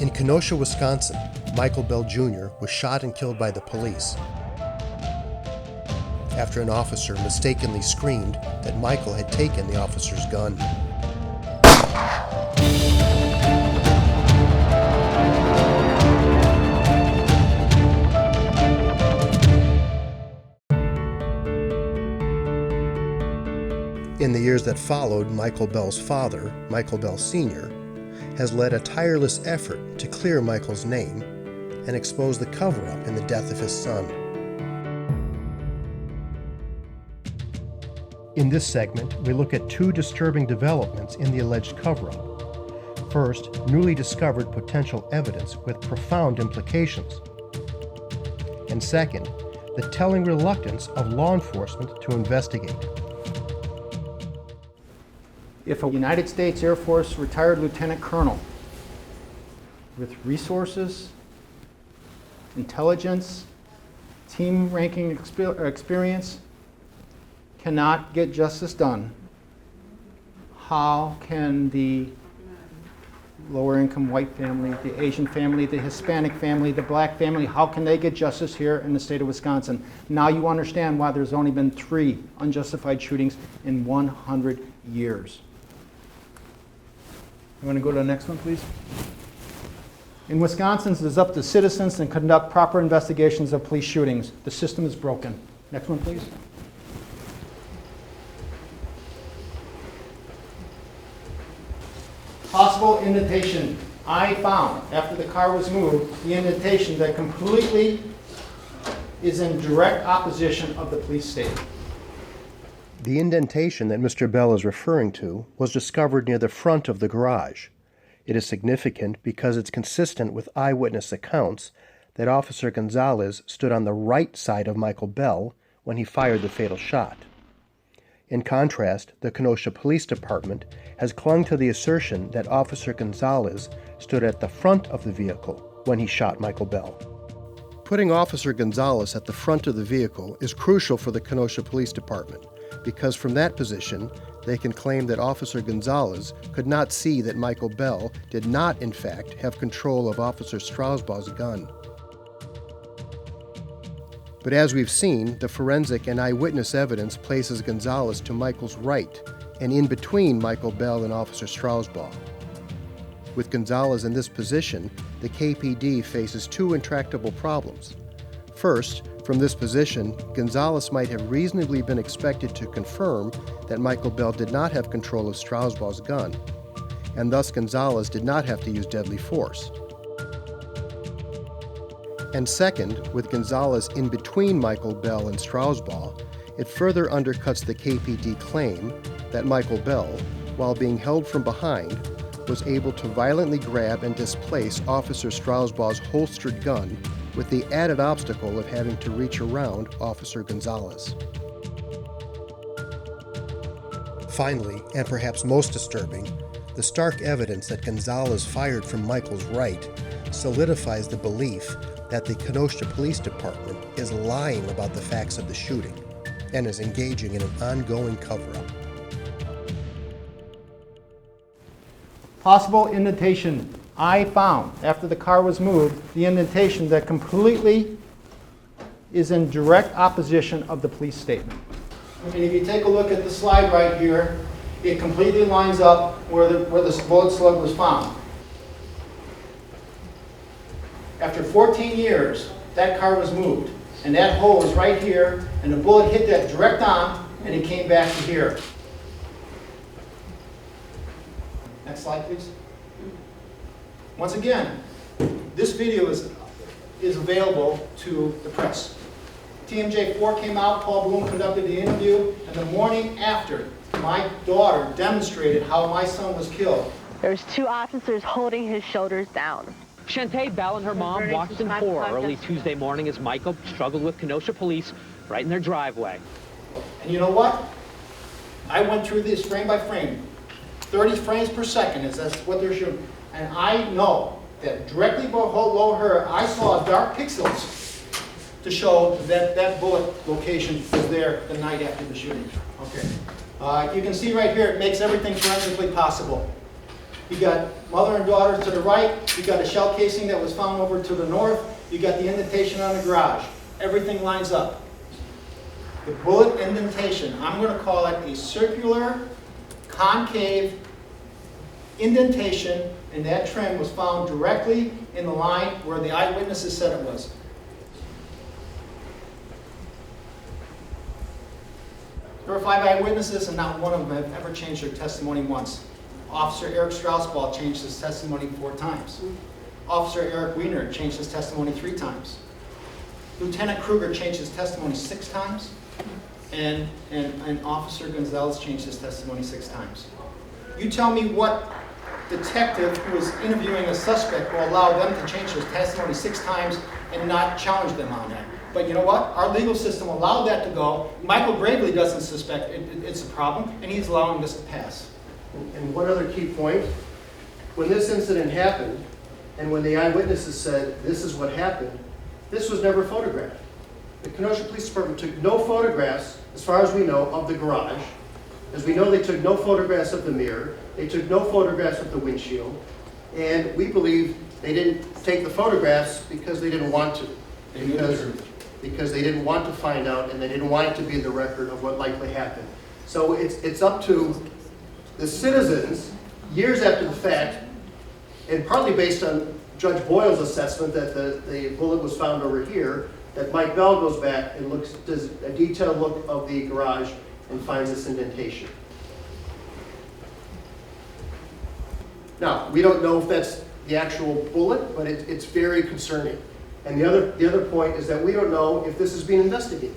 In Kenosha, Wisconsin, Michael Bell Jr. was shot and killed by the police after an officer mistakenly screamed that Michael had taken the officer's gun. In the years that followed, Michael Bell's father, Michael Bell Sr., has led a tireless effort to clear Michael's name and expose the cover-up in the death of his son. In this segment, we look at two disturbing developments in the alleged cover-up. First, newly discovered potential evidence with profound implications. And second, the telling reluctance of law enforcement to investigate. If a United States Air Force retired lieutenant colonel with resources, intelligence, team ranking experience cannot get justice done, how can the lower income white family, the Asian family, the Hispanic family, the black family, how can they get justice here in the state of Wisconsin? Now you understand why there's only been 3 unjustified shootings in 100 years. You want to go to the next one, please? In Wisconsin, it is up to citizens to conduct proper investigations of police shootings. The system is broken. Next one, please. Possible indentation. I found, after the car was moved, the indentation that completely is in direct opposition of the police statement. The indentation that Mr. Bell is referring to was discovered near the front of the garage. It is significant because it's consistent with eyewitness accounts that Officer Gonzalez stood on the right side of Michael Bell when he fired the fatal shot. In contrast, the Kenosha Police Department has clung to the assertion that Officer Gonzalez stood at the front of the vehicle when he shot Michael Bell. Putting Officer Gonzalez at the front of the vehicle is crucial for the Kenosha Police Department, because from that position, they can claim that Officer Gonzalez could not see that Michael Bell did not, in fact, have control of Officer Strausbaugh's gun. But as we've seen, the forensic and eyewitness evidence places Gonzalez to Michael's right and in between Michael Bell and Officer Strausbaugh. With Gonzalez in this position, the KPD faces 2 intractable problems. First, from this position, Gonzalez might have reasonably been expected to confirm that Michael Bell did not have control of Strausbaugh's gun, and thus Gonzalez did not have to use deadly force. And second, with Gonzalez in between Michael Bell and Strausbaugh, it further undercuts the KPD claim that Michael Bell, while being held from behind, was able to violently grab and displace Officer Strausbaugh's holstered gun with the added obstacle of having to reach around Officer Gonzalez. Finally, and perhaps most disturbing, the stark evidence that Gonzalez fired from Michael's right solidifies the belief that the Kenosha Police Department is lying about the facts of the shooting and is engaging in an ongoing cover-up. Possible indentation. I found, after the car was moved, the indentation that completely is in direct opposition of the police statement. And if you take a look at the slide right here, it completely lines up where the bullet slug was found. After 14 years, that car was moved, and that hole was right here, and the bullet hit that direct on, and it came back to here. Next slide, please. Once again, this video is available to the press. TMJ4 came out, Paul Bloom conducted the interview, and the morning after, my daughter demonstrated how my son was killed. There was 2 officers holding his shoulders down. Shantae Bell and her mom watched in horror early Tuesday morning as Michael struggled with Kenosha police right in their driveway. And you know what? I went through this frame by frame. 30 frames per second is that's what they're shooting. And I know that directly below her, I saw dark pixels to show that that bullet location was there the night after the shooting. Okay. You can see right here, it makes everything forensically possible. You got mother and daughter to the right. You got a shell casing that was found over to the north. You got the indentation on the garage. Everything lines up. The bullet indentation, I'm going to call it a circular, concave indentation, and that trim was found directly in the line where the eyewitnesses said it was. There were 5 eyewitnesses, and not one of them have ever changed their testimony once. Officer Eric Straussball changed his testimony 4 times. Officer Eric Wiener changed his testimony 3 times. Lieutenant Kruger changed his testimony 6 times. And Officer Gonzalez changed his testimony 6 times. You tell me what detective who was interviewing a suspect will allow them to change their testimony 6 times and not challenge them on that. But you know what? Our legal system allowed that to go. Michael Gravely doesn't suspect it's a problem, and he's allowing this to pass. And one other key point, when this incident happened, and when the eyewitnesses said this is what happened, this was never photographed. The Kenosha Police Department took no photographs, as far as we know, of the garage. As we know, they took no photographs of the mirror. They took no photographs of the windshield. And we believe they didn't take the photographs because they didn't want to. Because they didn't want to find out, and they didn't want it to be the record of what likely happened. So it's up to the citizens, years after the fact, and partly based on Judge Boyle's assessment that the bullet was found over here, that Mike Bell goes back and does a detailed look of the garage and finds this indentation. Now, we don't know if that's the actual bullet, but it's very concerning. And the other point is that we don't know if this is being investigated.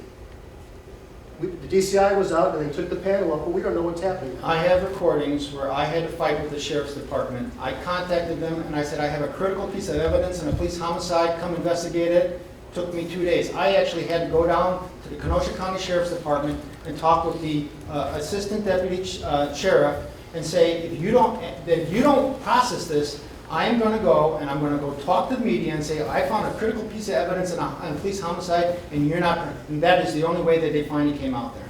The DCI was out and they took the panel up, but we don't know what's happening. I have recordings where I had to fight with the Sheriff's Department. I contacted them and I said, I have a critical piece of evidence in a police homicide, come investigate it. Took me 2 days. I actually had to go down to the Kenosha County Sheriff's Department and talk with the Assistant Deputy Sheriff and say, if you don't process this, I am going to go and I'm going to go talk to the media and say, I found a critical piece of evidence in a police homicide, and you're not. And that is the only way that they finally came out there.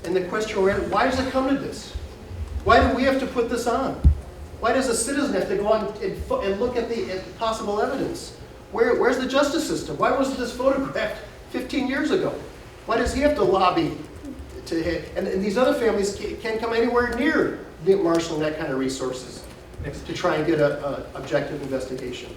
And the question we're at, why does it come to this? Why do we have to put this on? Why does a citizen have to go on and look at the possible evidence? Where's the justice system? Why wasn't this photographed 15 years ago? Why does he have to lobby to hit? And these other families can't come anywhere near marshalling that kind of resources to try and get an objective investigation.